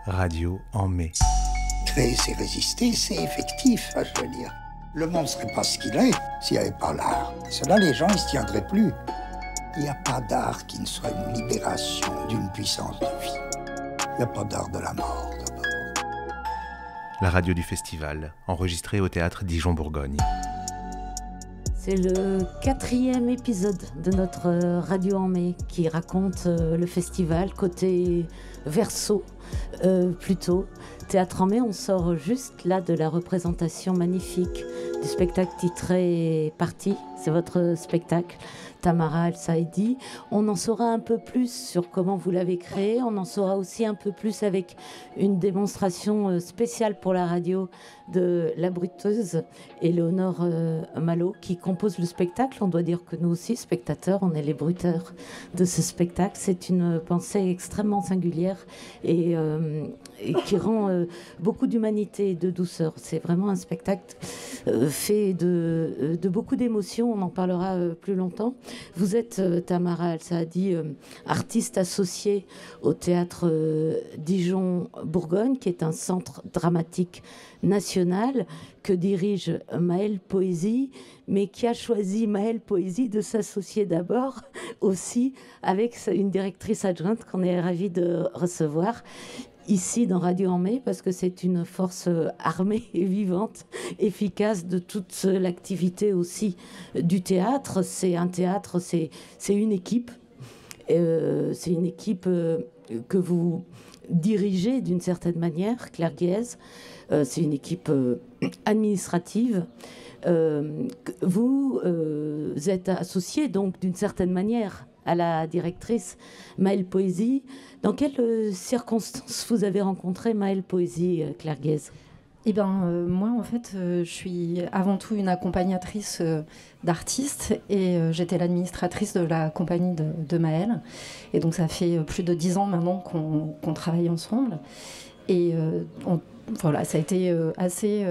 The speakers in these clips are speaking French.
Radio en mai. Créer, c'est résister, c'est effectif, je veux dire. Le monde ne serait pas ce qu'il est s'il n'y avait pas l'art. Cela, les gens, ils ne se tiendraient plus. Il n'y a pas d'art qui ne soit une libération d'une puissance de vie. Il n'y a pas d'art de la mort, d'abord. La radio du festival, enregistrée au théâtre Dijon-Bourgogne. C'est le 4e épisode de notre Radio en mai qui raconte le festival côté verso, plutôt. Théâtre en mai, on sort juste là de la représentation magnifique du spectacle titré Parti. C'est votre spectacle, Tamara El-Saïdi. On en saura un peu plus sur comment vous l'avez créé. On en saura aussi un peu plus avec une démonstration spéciale pour la radio de La Bruteuse, Éléonore Malo, qui compose le spectacle. On doit dire que nous aussi, spectateurs, on est les bruteurs de ce spectacle. C'est une pensée extrêmement singulière et qui rend beaucoup d'humanité et de douceur. C'est vraiment un spectacle fait de beaucoup d'émotions. On en parlera plus longtemps. Vous êtes, Tamara El-Saïdi, artiste associée au théâtre Dijon-Bourgogne, qui est un centre dramatique national que dirige Maëlle Poésy, mais qui a choisi, Maëlle Poésy, de s'associer d'abord aussi avec une directrice adjointe qu'on est ravis de recevoir ici dans Radio en mai, parce que c'est une force armée et vivante, efficace de toute l'activité aussi du théâtre. C'est un théâtre, c'est une équipe. C'est une équipe que vous dirigez d'une certaine manière, Claire Guez. C'est une équipe administrative. Vous êtes associé donc d'une certaine manière à la directrice Maëlle Poésy. Dans quelles circonstances vous avez rencontré Maëlle Poésy, Claire Guez ? Eh bien, moi, en fait, je suis avant tout une accompagnatrice d'artistes et j'étais l'administratrice de la compagnie de Maëlle. Et donc, ça fait plus de 10 ans maintenant qu'on travaille ensemble. Et voilà, ça a été assez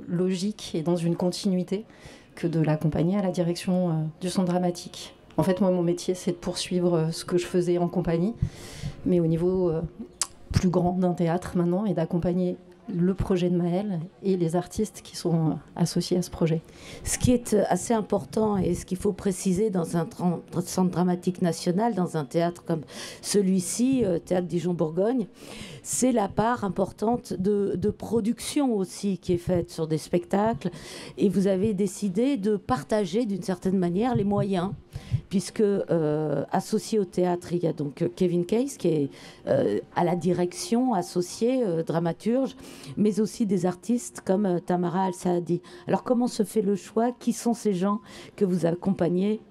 logique et dans une continuité que de l'accompagner à la direction du centre dramatique. En fait, moi, mon métier, c'est de poursuivre ce que je faisais en compagnie, mais au niveau plus grand d'un théâtre maintenant, et d'accompagner le projet de Maëlle et les artistes qui sont associés à ce projet. Ce qui est assez important et ce qu'il faut préciser dans un centre dramatique national, dans un théâtre comme celui-ci, Théâtre Dijon-Bourgogne, c'est la part importante de production aussi qui est faite sur des spectacles. Et vous avez décidé de partager d'une certaine manière les moyens, puisque associé au théâtre, il y a donc Kevin Case qui est à la direction, associé, dramaturge, mais aussi des artistes comme Tamara El-Saïdi. Alors comment se fait le choix ? Qui sont ces gens que vous accompagnez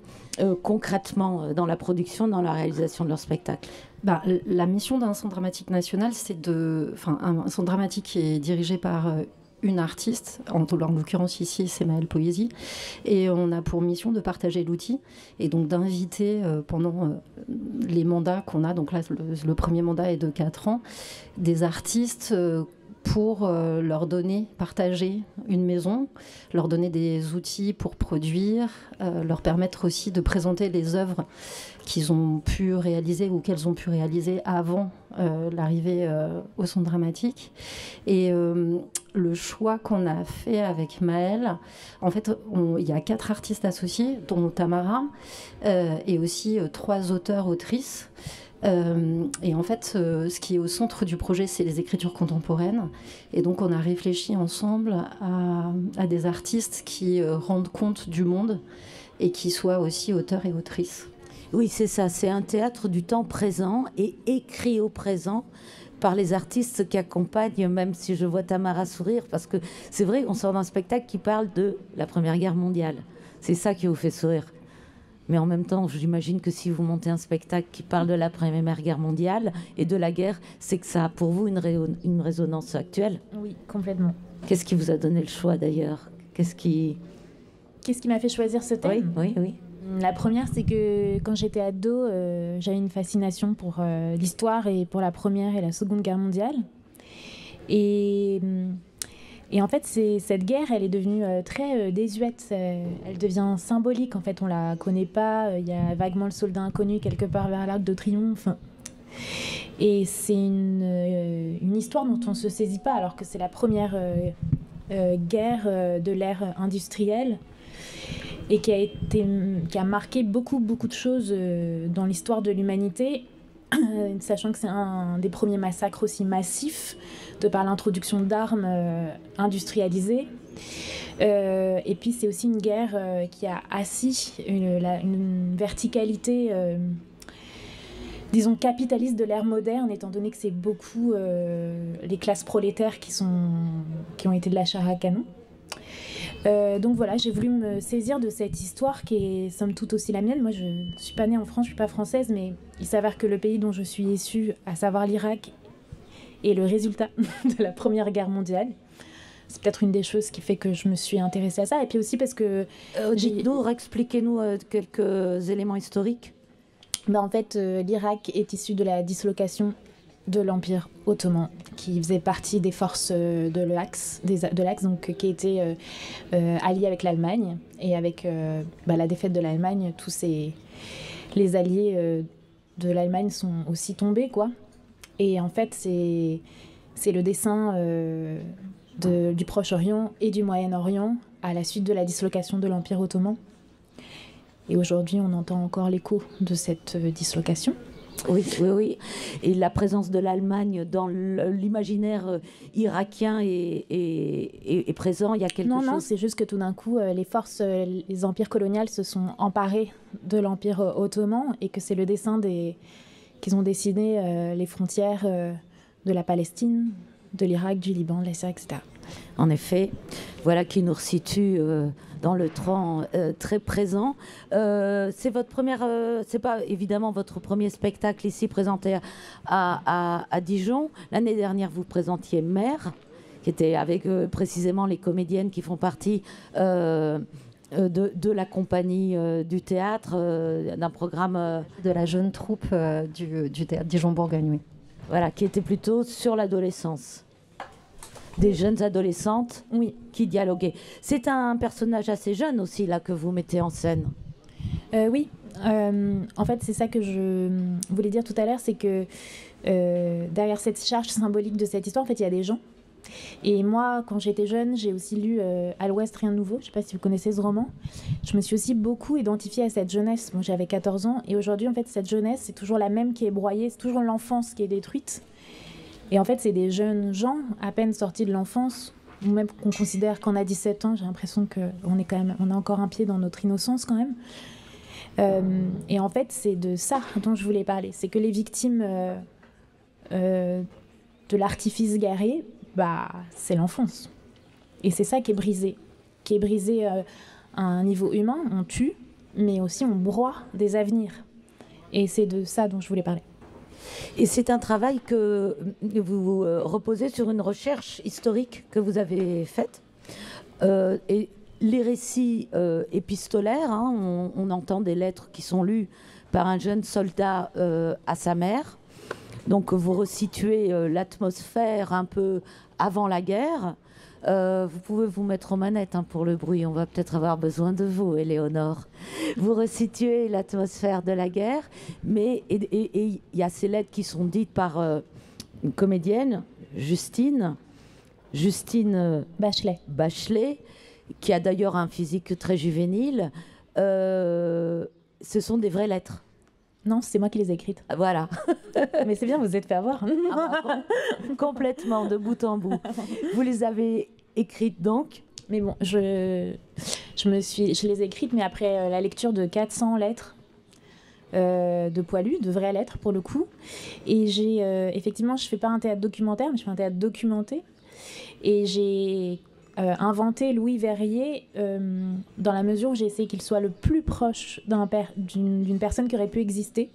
concrètement dans la production, dans la réalisation de leur spectacle ? La mission d'un centre dramatique national, c'est un centre dramatique qui est dirigé par une artiste, en l'occurrence ici c'est Maëlle Poésy, et on a pour mission de partager l'outil et donc d'inviter pendant les mandats qu'on a, donc là le premier mandat est de 4 ans, des artistes pour leur donner, partager une maison, leur donner des outils pour produire, leur permettre aussi de présenter les œuvres qu'ils ont pu réaliser ou qu'elles ont pu réaliser avant l'arrivée au centre dramatique. Et le choix qu'on a fait avec Maëlle, en fait, il y a 4 artistes associés, dont Tamara, et aussi 3 auteurs-autrices. Et en fait, ce qui est au centre du projet, c'est les écritures contemporaines. Et donc, on a réfléchi ensemble à des artistes qui rendent compte du monde et qui soient aussi auteurs et autrices. Oui, c'est ça. C'est un théâtre du temps présent et écrit au présent par les artistes qui accompagnent, même si je vois Tamara sourire, parce que c'est vrai, on sort d'un spectacle qui parle de la Première Guerre mondiale. C'est ça qui vous fait sourire. Mais en même temps, j'imagine que si vous montez un spectacle qui parle de la Première Guerre mondiale et de la guerre, c'est que ça a pour vous une résonance actuelle. Oui, complètement. Qu'est-ce qui vous a donné le choix d'ailleurs ? Qu'est-ce qui m'a fait choisir ce thème ? Oui. La première, c'est que quand j'étais ado, j'avais une fascination pour l'histoire et pour la Première et la Seconde Guerre mondiale. Et en fait, cette guerre, elle est devenue très désuète. Elle devient symbolique. En fait, on la connaît pas. Il y a vaguement le soldat inconnu quelque part vers l'Arc de Triomphe. Et c'est une histoire dont on ne se saisit pas, alors que c'est la première guerre de l'ère industrielle et qui a marqué beaucoup de choses dans l'histoire de l'humanité, sachant que c'est un des premiers massacres aussi massifs de par l'introduction d'armes industrialisées. Et puis c'est aussi une guerre qui a assis une verticalité, disons, capitaliste de l'ère moderne, étant donné que c'est beaucoup les classes prolétaires qui ont été de la chair à canon. Donc voilà, j'ai voulu me saisir de cette histoire qui est somme toute aussi la mienne. Moi, je ne suis pas née en France, je ne suis pas française, mais il s'avère que le pays dont je suis issue, à savoir l'Irak, est le résultat de la Première Guerre mondiale. C'est peut-être une des choses qui fait que je me suis intéressée à ça. Et puis aussi parce que... Dites-nous, expliquez-nous quelques éléments historiques. En fait, l'Irak est issu de la dislocation de l'Empire ottoman, qui faisait partie des forces de l'Axe, donc qui était allié avec l'Allemagne. Et avec la défaite de l'Allemagne, les alliés de l'Allemagne sont aussi tombés, quoi. Et en fait, c'est le dessein du Proche-Orient et du Moyen-Orient à la suite de la dislocation de l'Empire ottoman. Et aujourd'hui, on entend encore l'écho de cette dislocation. Oui. Et la présence de l'Allemagne dans l'imaginaire irakien est présent. Il y a quelque chose. Non, c'est juste que tout d'un coup, les empires coloniaux se sont emparés de l'Empire ottoman et que c'est le dessein qu'ils ont dessiné les frontières de la Palestine, de l'Irak, du Liban, de la Syrie, etc. En effet, voilà qui nous resitue dans le temps très présent. C'est votre première, c'est pas évidemment votre premier spectacle ici présenté à Dijon. L'année dernière, vous présentiez Mère, qui était avec précisément les comédiennes qui font partie de la compagnie du théâtre, d'un programme de la jeune troupe du théâtre Dijon-Bourgogne, oui. Voilà, qui était plutôt sur l'adolescence. Des jeunes adolescentes, oui, qui dialoguaient. C'est un personnage assez jeune aussi, là, que vous mettez en scène. Oui. En fait, c'est ça que je voulais dire tout à l'heure, c'est que derrière cette charge symbolique de cette histoire, en fait, il y a des gens. Et moi, quand j'étais jeune, j'ai aussi lu À l'Ouest, rien de nouveau. Je ne sais pas si vous connaissez ce roman. Je me suis aussi beaucoup identifiée à cette jeunesse. Moi, j'avais 14 ans. Et aujourd'hui, en fait, cette jeunesse, c'est toujours la même qui est broyée. C'est toujours l'enfance qui est détruite. Et en fait, c'est des jeunes gens, à peine sortis de l'enfance, ou même qu'on considère qu'on a 17 ans. J'ai l'impression qu'on a encore un pied dans notre innocence quand même. Et en fait, c'est de ça dont je voulais parler. C'est que les victimes de l'artifice guerrier, c'est l'enfance. Et c'est ça qui est brisé. À un niveau humain, on tue, mais aussi on broie des avenirs. Et c'est de ça dont je voulais parler. Et c'est un travail que vous reposez sur une recherche historique que vous avez faite. Et les récits épistolaires, on entend des lettres qui sont lues par un jeune soldat à sa mère. Donc vous resituez l'atmosphère un peu avant la guerre. Vous pouvez vous mettre aux manettes pour le bruit. On va peut-être avoir besoin de vous, Éléonore. Vous resituez l'atmosphère de la guerre, mais il y a ces lettres qui sont dites par une comédienne, Justine Bachelet, qui a d'ailleurs un physique très juvénile. Ce sont des vraies lettres. Non, c'est moi qui les ai écrites. Voilà. Mais c'est bien, vous êtes fait avoir. Complètement, de bout en bout. Vous les avez écrites donc? Mais bon, je les ai écrites, mais après la lecture de 400 lettres de poilus, de vraies lettres pour le coup. Et effectivement, je ne fais pas un théâtre documentaire, mais je fais un théâtre documenté. Et j'ai inventé Louis Verrier dans la mesure où j'ai essayé qu'il soit le plus proche d'une personne qui aurait pu exister.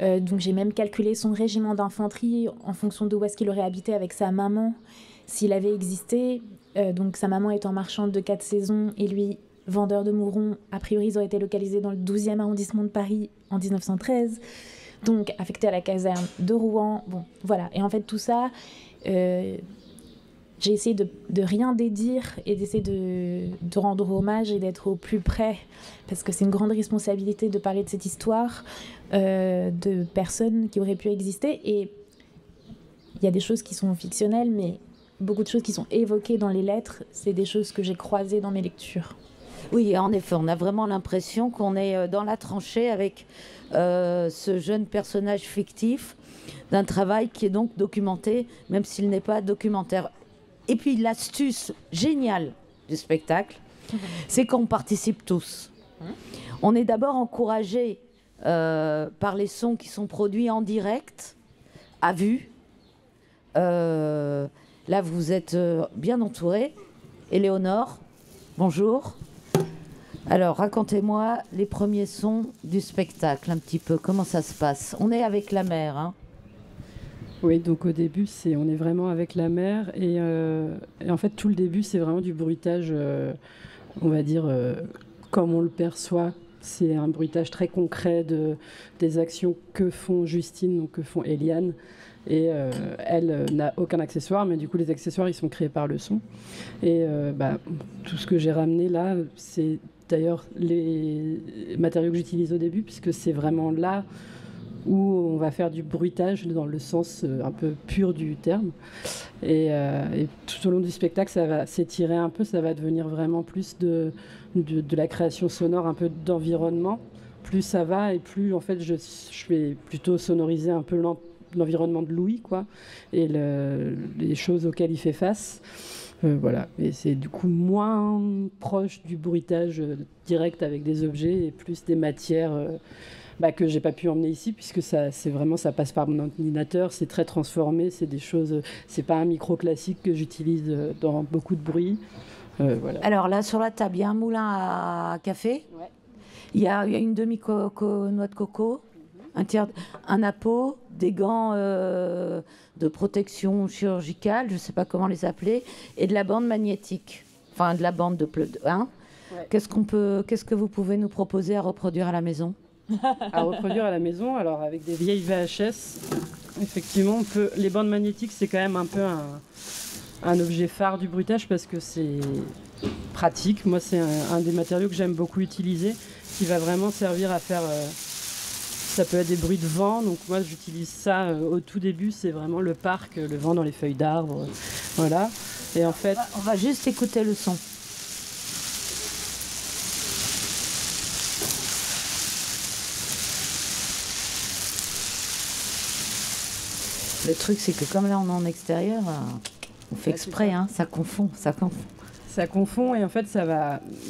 Donc j'ai même calculé son régiment d'infanterie en fonction de où est-ce qu'il aurait habité avec sa maman, s'il avait existé. Donc sa maman étant marchande de 4 saisons et lui vendeur de mourons. A priori, ils auraient été localisés dans le 12e arrondissement de Paris en 1913. Donc affectés à la caserne de Rouen. Bon, voilà. Et en fait, tout ça... j'ai essayé de rien dédire et d'essayer de rendre hommage et d'être au plus près, parce que c'est une grande responsabilité de parler de cette histoire, de personnes qui auraient pu exister. Et il y a des choses qui sont fictionnelles, mais beaucoup de choses qui sont évoquées dans les lettres, c'est des choses que j'ai croisées dans mes lectures. Oui, en effet, on a vraiment l'impression qu'on est dans la tranchée avec ce jeune personnage fictif d'un travail qui est donc documenté, même s'il n'est pas documentaire. Et puis l'astuce géniale du spectacle, c'est qu'on participe tous. On est d'abord encouragé par les sons qui sont produits en direct, à vue. Là, vous êtes bien entourés. Éléonore, bonjour. Alors, racontez-moi les premiers sons du spectacle, un petit peu. Comment ça se passe? On est avec la mer, hein? Oui, donc au début, on est vraiment avec la mer. Et en fait, tout le début, c'est vraiment du bruitage, on va dire, comme on le perçoit. C'est un bruitage très concret des actions que font Justine, donc que font Eliane. Et elle n'a aucun accessoire, mais du coup, les accessoires, ils sont créés par le son. Et tout ce que j'ai ramené là, c'est d'ailleurs les matériaux que j'utilise au début, puisque c'est vraiment là où on va faire du bruitage dans le sens un peu pur du terme. Et tout au long du spectacle, ça va s'étirer un peu, ça va devenir vraiment plus de la création sonore, un peu d'environnement. Plus ça va, et plus en fait je vais plutôt sonoriser un peu l'environnement de Louis, quoi, et les choses auxquelles il fait face. Voilà, et c'est du coup moins proche du bruitage direct avec des objets et plus des matières que j'ai pas pu emmener ici, puisque ça passe par mon ordinateur, c'est très transformé, c'est des choses, c'est pas un micro classique que j'utilise dans beaucoup de bruit. Voilà. Alors là, sur la table, il y a un moulin à café, Ouais. il y a une demi-noix de coco, un tiers, un appeau, des gants de protection chirurgicale, je ne sais pas comment les appeler, et de la bande magnétique, enfin de la bande de hein. Ouais. Qu'est-ce que vous pouvez nous proposer à reproduire à la maison? À reproduire à la maison, alors avec des vieilles VHS, effectivement, les bandes magnétiques, c'est quand même un peu un objet phare du bruitage parce que c'est pratique. Moi, c'est un des matériaux que j'aime beaucoup utiliser, qui va vraiment servir à faire... ça peut être des bruits de vent, donc moi j'utilise ça au tout début, c'est vraiment le parc, le vent dans les feuilles d'arbres, voilà. Et en fait... On va juste écouter le son. Le truc, c'est que comme là on est en extérieur, on fait exprès, hein, ça confond. Ça confond et en fait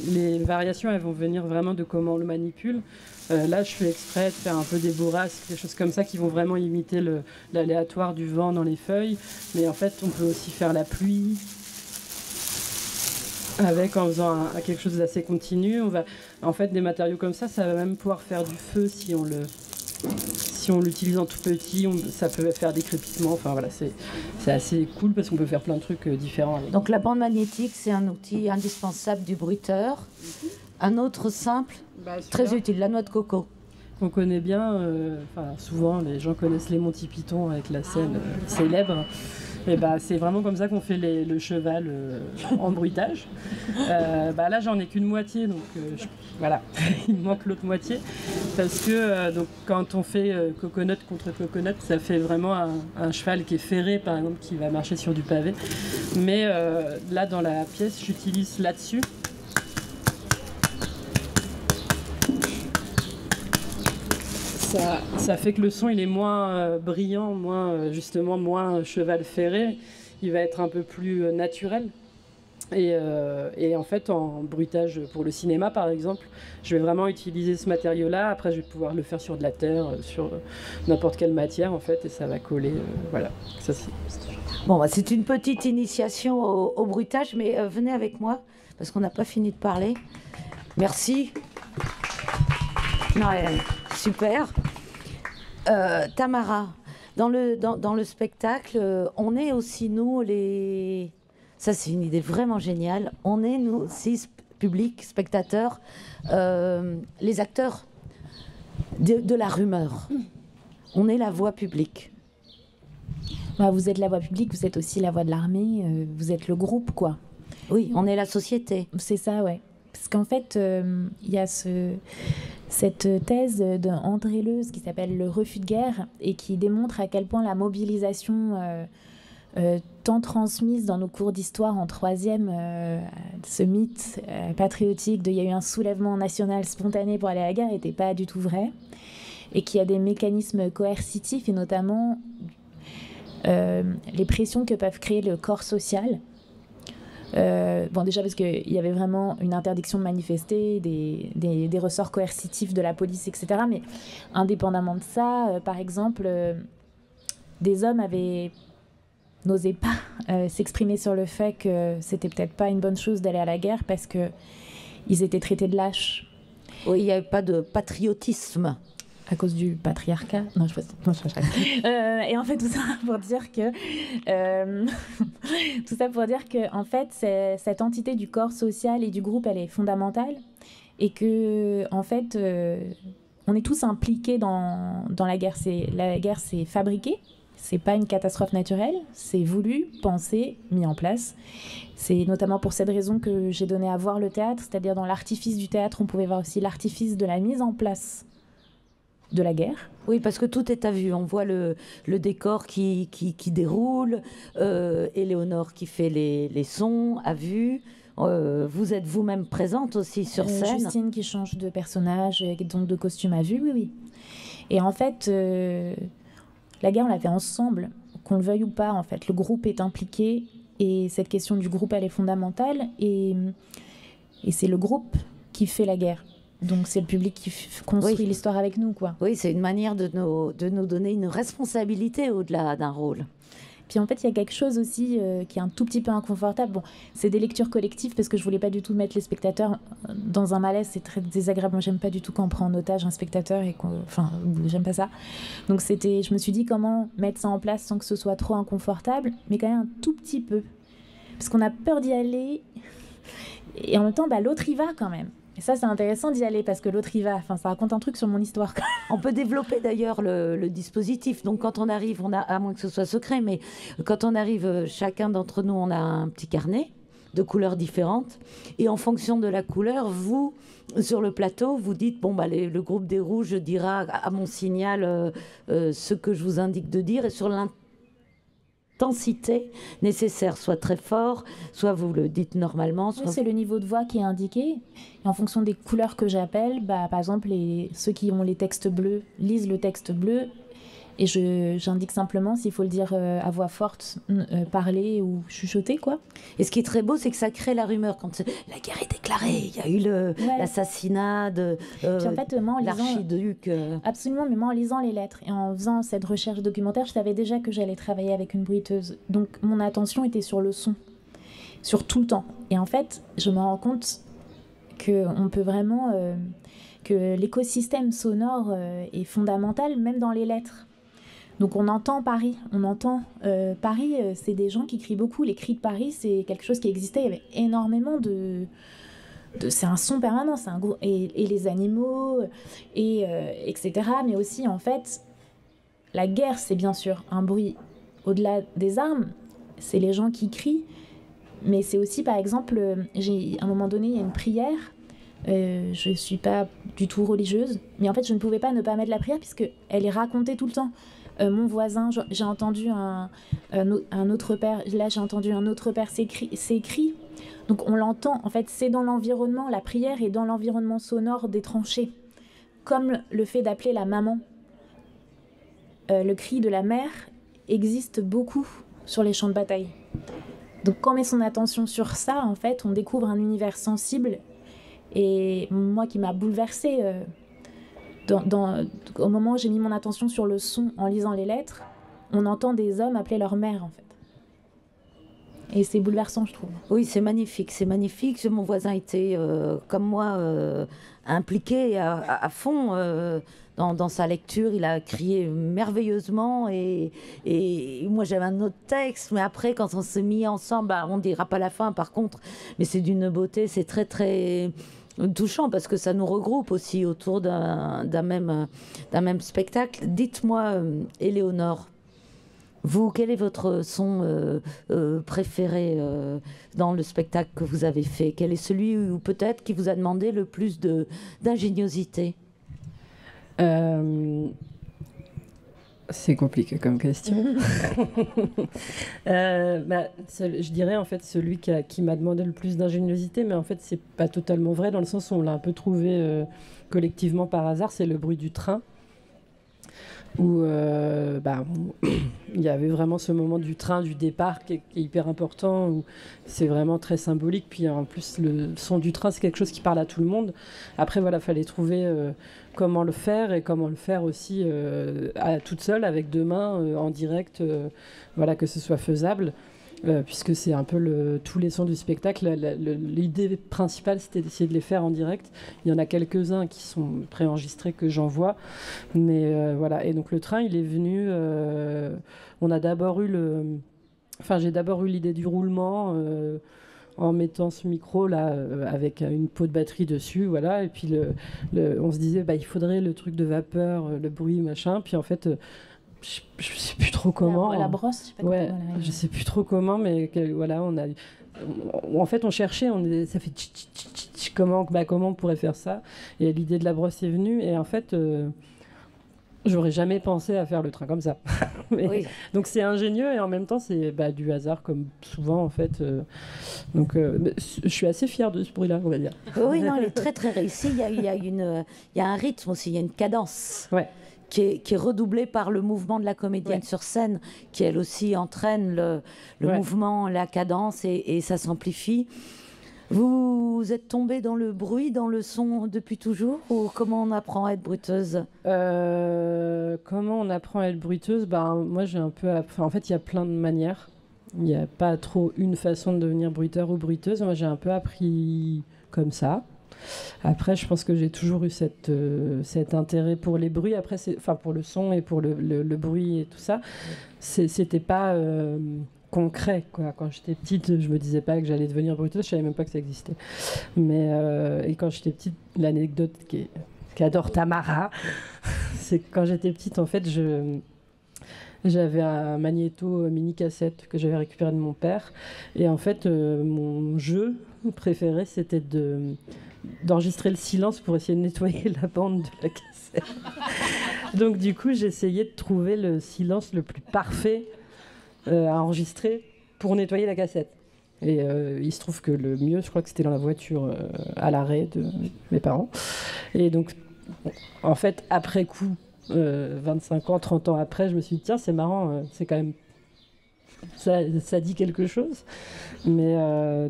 les variations elles vont venir vraiment de comment on le manipule. Là je fais exprès de faire un peu des bourrasques, des choses comme ça qui vont vraiment imiter l'aléatoire du vent dans les feuilles. Mais en fait on peut aussi faire la pluie en faisant quelque chose d'assez continu. En fait des matériaux comme ça va même pouvoir faire du feu si on l'utilise en tout petit, ça peut faire des crépitements. Enfin voilà, c'est assez cool parce qu'on peut faire plein de trucs différents avec. Donc la bande magnétique, c'est un outil indispensable du bruiteur. Un autre simple, très utile, la noix de coco. On connaît bien, souvent les gens connaissent les Monty Python avec la scène célèbre. Et c'est vraiment comme ça qu'on fait le cheval en bruitage. Là j'en ai qu'une moitié, donc voilà, il me manque l'autre moitié. Parce que donc, quand on fait coconut contre coconut, ça fait vraiment un cheval qui est ferré, par exemple, qui va marcher sur du pavé. Mais là dans la pièce, j'utilise là-dessus. Ça fait que le son il est moins brillant, moins cheval ferré. Il va être un peu plus naturel. Et en fait, en bruitage pour le cinéma, par exemple, je vais vraiment utiliser ce matériau-là. Après, je vais pouvoir le faire sur de la terre, sur n'importe quelle matière, en fait, et ça va coller. Voilà. Ça, Bon, c'est une petite initiation au bruitage, mais venez avec moi, parce qu'on n'a pas fini de parler. Merci. Non, super. Tamara, dans le spectacle, on est aussi, nous, les... Ça, c'est une idée vraiment géniale. On est, nous aussi, public, spectateurs, les acteurs de la rumeur. On est la voix publique. Vous êtes la voix publique, vous êtes aussi la voix de l'armée, vous êtes le groupe, quoi. Oui, on est la société. C'est ça, ouais. Parce qu'en fait, il y a cette thèse d'André Leuze qui s'appelle « Le refus de guerre » et qui démontre à quel point la mobilisation tant transmise dans nos cours d'histoire en troisième, ce mythe patriotique de « il y a eu un soulèvement national spontané pour aller à la guerre » n'était pas du tout vrai. Et qu'il y a des mécanismes coercitifs et notamment les pressions que peuvent créer le corps social. Déjà parce qu'il y avait vraiment une interdiction de manifester, des ressorts coercitifs de la police, etc. Mais indépendamment de ça, par exemple, des hommes n'osaient pas s'exprimer sur le fait que c'était peut-être pas une bonne chose d'aller à la guerre parce qu'ils étaient traités de lâches. Oui, il n'y avait pas de patriotisme. À cause du patriarcat. Non, je et en fait, tout ça pour dire que, en fait, cette entité du corps social et du groupe, elle est fondamentale, et que, en fait, on est tous impliqués dans la guerre. La guerre, c'est fabriqué. C'est pas une catastrophe naturelle. C'est voulu, pensé, mis en place. C'est notamment pour cette raison que j'ai donné à voir le théâtre, c'est-à-dire dans l'artifice du théâtre, on pouvait voir aussi l'artifice de la mise en place de la guerre. Oui, parce que tout est à vue. On voit le décor qui déroule, Éléonore qui fait les sons à vue. Vous êtes vous-même présente aussi sur scène. Justine qui change de personnage, et donc de costume à vue, oui. Et en fait, la guerre, on la fait ensemble, qu'on le veuille ou pas, en fait. Le groupe est impliqué, et cette question du groupe, elle est fondamentale, et c'est le groupe qui fait la guerre. Donc c'est le public qui construit l'histoire avec nous, quoi. Oui, c'est une manière de nous donner une responsabilité au-delà d'un rôle. Puis en fait, il y a quelque chose aussi qui est un tout petit peu inconfortable. Bon, c'est des lectures collectives parce que je voulais pas du tout mettre les spectateurs dans un malaise. C'est très désagréable. Moi, j'aime pas du tout quand on prend en otage un spectateur j'aime pas ça. Donc je me suis dit comment mettre ça en place sans que ce soit trop inconfortable, mais quand même un tout petit peu. Parce qu'on a peur d'y aller et en même temps, l'autre y va quand même. Et ça, c'est intéressant d'y aller parce que l'autre y va. Enfin, ça raconte un truc sur mon histoire. On peut développer d'ailleurs le dispositif. Donc, quand on arrive, à moins que ce soit secret, mais quand on arrive, chacun d'entre nous, on a un petit carnet de couleurs différentes. Et en fonction de la couleur, vous, sur le plateau, vous dites, le groupe des rouges dira à mon signal ce que je vous indique de dire. Et sur l'intensité nécessaire, soit très fort, soit vous le dites normalement. Oui, c'est le niveau de voix qui est indiqué. Et en fonction des couleurs que j'appelle, par exemple, ceux qui ont les textes bleus lisent le texte bleu. Et j'indique simplement s'il faut le dire à voix forte, parler ou chuchoter, quoi. Et ce qui est très beau, c'est que ça crée la rumeur. Quand la guerre est déclarée, il y a eu l'assassinat de l'archiduc. Absolument, mais moi, en lisant les lettres et en faisant cette recherche documentaire, je savais déjà que j'allais travailler avec une bruiteuse. Donc, mon attention était sur le son, sur tout le temps. Et en fait, je me rends compte qu'on peut vraiment... que l'écosystème sonore est fondamental, même dans les lettres. Donc on entend Paris, Paris, c'est des gens qui crient beaucoup. Les cris de Paris, c'est quelque chose qui existait. Il y avait énormément c'est un son permanent, c'est un gros, et les animaux, etc. Mais aussi, en fait, la guerre, c'est bien sûr un bruit au-delà des armes. C'est les gens qui crient, mais c'est aussi, par exemple, à un moment donné, il y a une prière. Je suis pas du tout religieuse, mais en fait, je ne pouvais pas ne pas mettre la prière puisqu'elle est racontée tout le temps. Mon voisin, j'ai entendu un autre père, là j'ai entendu un autre père, ses cris. Donc on l'entend, en fait c'est dans l'environnement, la prière est dans l'environnement sonore des tranchées. Comme le fait d'appeler la maman. Le cri de la mère existe beaucoup sur les champs de bataille. Donc quand on met son attention sur ça, en fait, on découvre un univers sensible. Et moi qui m'a bouleversée... au moment où j'ai mis mon attention sur le son en lisant les lettres, on entend des hommes appeler leur mère, en fait. Et c'est bouleversant, je trouve. Oui, c'est magnifique, c'est magnifique. Mon voisin était, comme moi, impliqué à fond dans sa lecture. Il a crié merveilleusement et moi, j'avais un autre texte. Mais après, quand on s'est mis ensemble, on ne dira pas la fin, par contre, mais c'est d'une beauté, c'est très, très... touchant parce que ça nous regroupe aussi autour d'un même spectacle. Dites-moi, Éléonore, Vous, quel est votre son préféré dans le spectacle que vous avez fait? Quel est celui où peut-être qui vous a demandé le plus d'ingéniosité? C'est compliqué comme question. Je dirais en fait celui qui m'a demandé le plus d'ingéniosité, mais en fait c'est pas totalement vrai dans le sens où on l'a un peu trouvé collectivement par hasard, c'est le bruit du train. Où il y avait vraiment ce moment du train, du départ qui est hyper important, où c'est vraiment très symbolique. Puis en plus, le son du train, c'est quelque chose qui parle à tout le monde. Après, voilà, fallait trouver comment le faire et comment le faire aussi toute seule, avec deux mains, en direct, voilà, que ce soit faisable. Puisque c'est un peu tous les sons du spectacle. L'idée principale, c'était d'essayer de les faire en direct. Il y en a quelques-uns qui sont préenregistrés que j'envoie. Mais voilà. Et donc le train, il est venu... on a d'abord eu j'ai d'abord eu l'idée du roulement en mettant ce micro là avec une peau de batterie dessus, voilà. Et puis on se disait, il faudrait le truc de vapeur, le bruit, machin. Puis en fait... Je sais plus trop comment. La brosse, je sais pas ouais, comment. Je sais plus trop comment, mais voilà, en fait, on cherchait, ça fait comment on pourrait faire ça. Et l'idée de la brosse est venue, et en fait, j'aurais jamais pensé à faire le train comme ça. Oui. Donc c'est ingénieux, et en même temps, c'est du hasard, comme souvent, en fait. Donc je suis assez fière de ce bruit-là, on va dire. Oui, non, il est très très réussi. Il y a un rythme aussi, il y a une cadence. Ouais. Qui est redoublée par le mouvement de la comédienne sur scène, qui elle aussi entraîne le mouvement, la cadence, et ça s'amplifie. Vous êtes tombée dans le bruit, dans le son depuis toujours, ou comment on apprend à être bruiteuse? Comment on apprend à être bruiteuse? Moi, j'ai un peu... en fait, il y a plein de manières. Il n'y a pas trop une façon de devenir bruiteur ou bruiteuse. Moi, j'ai un peu appris comme ça. Après, je pense que j'ai toujours eu cet intérêt pour les bruits. Après, pour le son et pour le bruit et tout ça, c'était pas concret, quoi. Quand j'étais petite, je me disais pas que j'allais devenir bruiteuse, je savais même pas que ça existait. Mais et quand j'étais petite, l'anecdote qu'adore Tamara, c'est que quand j'étais petite, en fait, j'avais un magnéto mini cassette que j'avais récupéré de mon père, et en fait, mon jeu préféré, c'était d'enregistrer le silence pour essayer de nettoyer la bande de la cassette. Donc du coup, j'essayais de trouver le silence le plus parfait à enregistrer pour nettoyer la cassette. Et il se trouve que le mieux, je crois que c'était dans la voiture à l'arrêt de mes parents. Et donc, en fait, après coup, 25 ans, 30 ans après, je me suis dit, tiens, c'est marrant, c'est quand même... Ça dit quelque chose. Mais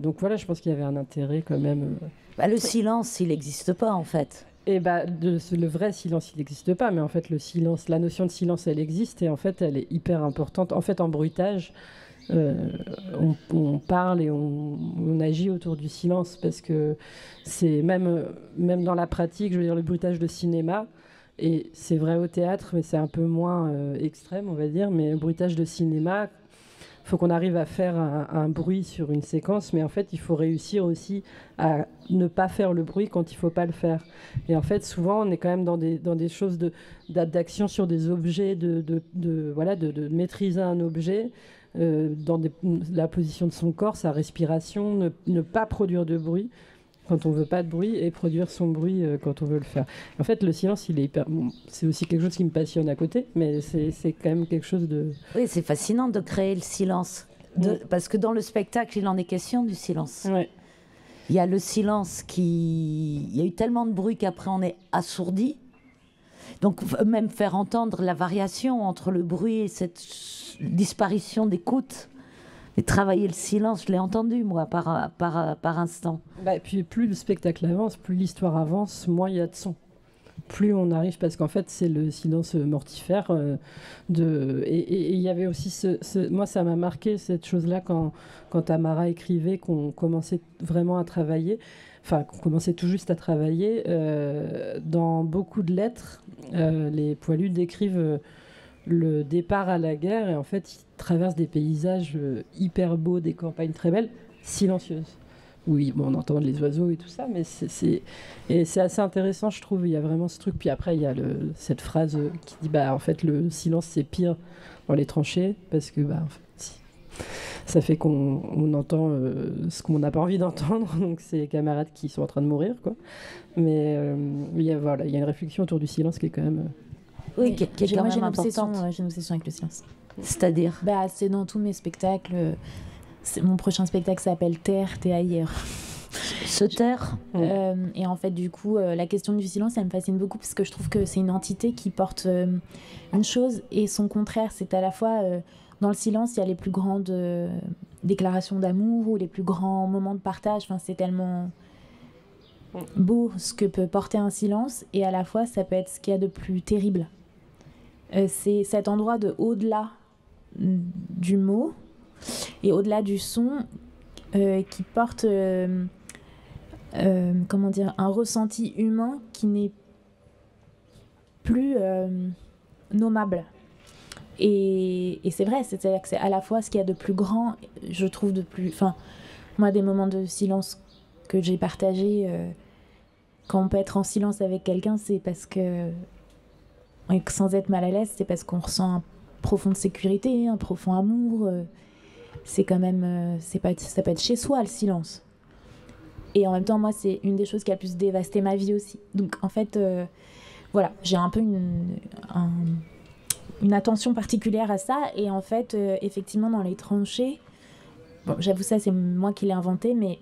donc voilà, je pense qu'il y avait un intérêt quand même... le silence, il n'existe pas en fait. Et le vrai silence, il n'existe pas, mais en fait, la notion de silence, elle existe, et en fait, elle est hyper importante. En fait, en bruitage, on parle et on agit autour du silence, parce que c'est même dans la pratique, je veux dire, le bruitage de cinéma, et c'est vrai au théâtre, mais c'est un peu moins extrême, on va dire, mais le bruitage de cinéma, il faut qu'on arrive à faire un bruit sur une séquence, mais en fait, il faut réussir aussi à ne pas faire le bruit quand il ne faut pas le faire. Et en fait, souvent, on est quand même dans des choses d'action sur des objets, de maîtriser un objet, dans la position de son corps, sa respiration, ne pas produire de bruit quand on veut pas de bruit, et produire son bruit quand on veut le faire. En fait, le silence, il est hyper... c'est aussi quelque chose qui me passionne à côté, mais c'est quand même quelque chose de... Oui, c'est fascinant de créer le silence. Parce que dans le spectacle, il en est question du silence. Ouais. Il y a le silence il y a eu tellement de bruit qu'après on est assourdi. Donc même faire entendre la variation entre le bruit et cette disparition d'écoute. Et travailler le silence, je l'ai entendu, moi, par instant. Et puis plus le spectacle avance, plus l'histoire avance, moins il y a de son. Plus on arrive, parce qu'en fait, c'est le silence mortifère. Et il y avait aussi moi, ça m'a marqué, cette chose-là, quand Tamara écrivait, qu'on commençait vraiment à travailler, qu'on commençait tout juste à travailler. Dans beaucoup de lettres, les poilus décrivent... le départ à la guerre, et en fait, ils traversent des paysages hyper beaux, des campagnes très belles, silencieuses. Oui, bon, on entend les oiseaux et tout ça, mais c'est assez intéressant, je trouve. Il y a vraiment ce truc. Puis après, il y a cette phrase qui dit en fait, le silence, c'est pire dans les tranchées, parce que en fait, ça fait qu'on entend ce qu'on n'a pas envie d'entendre, donc c'est les camarades qui sont en train de mourir, quoi. Mais il y a une réflexion autour du silence qui est quand même... Oui, qui est quand même importante. J'ai une obsession avec le silence. C'est-à-dire C'est dans tous mes spectacles. Mon prochain spectacle s'appelle Terre, T-A-I-R. Se taire. Et en fait, du coup, la question du silence, ça me fascine beaucoup parce que je trouve que c'est une entité qui porte une chose et son contraire. C'est à la fois, dans le silence, il y a les plus grandes déclarations d'amour ou les plus grands moments de partage. Enfin, c'est tellement beau ce que peut porter un silence et à la fois, ça peut être ce qu'il y a de plus terrible. C'est cet endroit de au-delà du mot et au-delà du son qui porte un ressenti humain qui n'est plus nommable. Et c'est vrai, c'est-à-dire que c'est à la fois ce qu'il y a de plus grand, je trouve de plus... Enfin, moi, des moments de silence que j'ai partagés, quand on peut être en silence avec quelqu'un, c'est parce que, sans être mal à l'aise, c'est parce qu'on ressent une profonde sécurité, un profond amour. C'est quand même... ça peut être chez soi, le silence. Et en même temps, moi, c'est une des choses qui a le plus dévasté ma vie aussi. Donc, en fait, voilà, j'ai un peu une attention particulière à ça. Et en fait, effectivement, dans les tranchées, bon, j'avoue ça, c'est moi qui l'ai inventé, mais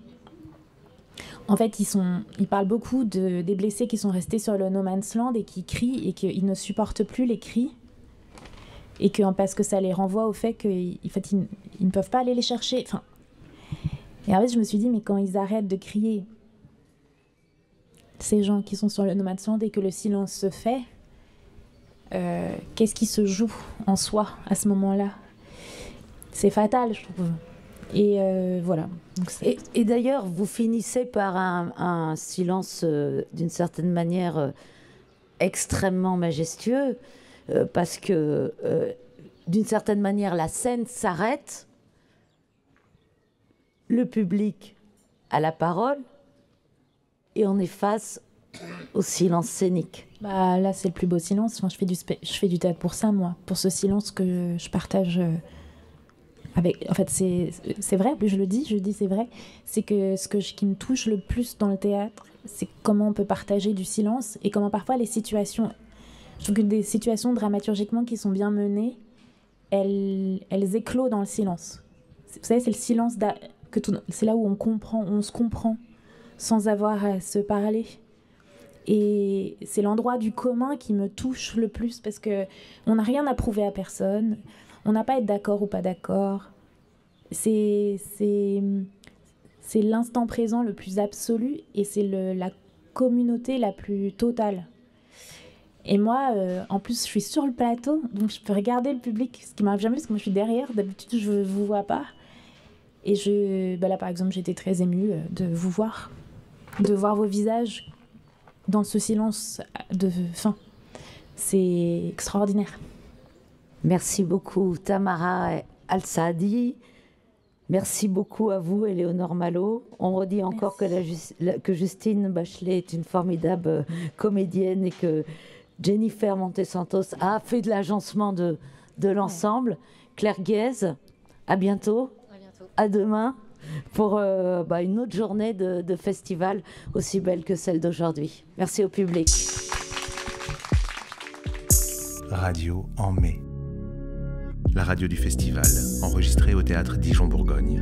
en fait, ils parlent beaucoup des blessés qui sont restés sur le No Man's Land et qui crient et qu'ils ne supportent plus les cris. Et parce que ça les renvoie au fait qu'ils ne peuvent pas aller les chercher. Enfin, et en fait, je me suis dit, mais quand ils arrêtent de crier, ces gens qui sont sur le No Man's Land et que le silence se fait, qu'est-ce qui se joue en soi à ce moment-là? C'est fatal, je trouve. Et voilà. Donc et d'ailleurs, vous finissez par un silence, d'une certaine manière, extrêmement majestueux, parce que, d'une certaine manière, la scène s'arrête, le public a la parole, et on est face au silence scénique. Là, c'est le plus beau silence. Enfin, je fais du théâtre pour ça, moi, pour ce silence que je partage avec. En fait, c'est vrai. Je dis c'est vrai. C'est que qui me touche le plus dans le théâtre, c'est comment on peut partager du silence et comment parfois les situations. Je trouve que des situations dramaturgiquement qui sont bien menées, elles éclosent dans le silence. Vous savez, c'est le silence c'est là où on se comprend sans avoir à se parler. Et c'est l'endroit du commun qui me touche le plus parce qu'on n'a rien à prouver à personne, on n'a pas à être d'accord ou pas d'accord. C'est l'instant présent le plus absolu et c'est la communauté la plus totale. Et moi, en plus, je suis sur le plateau, donc je peux regarder le public, ce qui m'arrive jamais parce que moi je suis derrière, d'habitude je ne vous vois pas. Et là par exemple, j'étais très émue de vous voir, de voir vos visages dans ce silence de fin. C'est extraordinaire. Merci beaucoup Tamara Al-Saadi. Merci beaucoup à vous, Éléonore Malo. On redit encore que Justine Bachelet est une formidable comédienne et que Jennifer Montesantos a fait de l'agencement de l'ensemble. Claire Guèze, à bientôt. À demain pour une autre journée de festival aussi belle que celle d'aujourd'hui. Merci au public. Radio en mai. La radio du festival, enregistrée au théâtre Dijon-Bourgogne.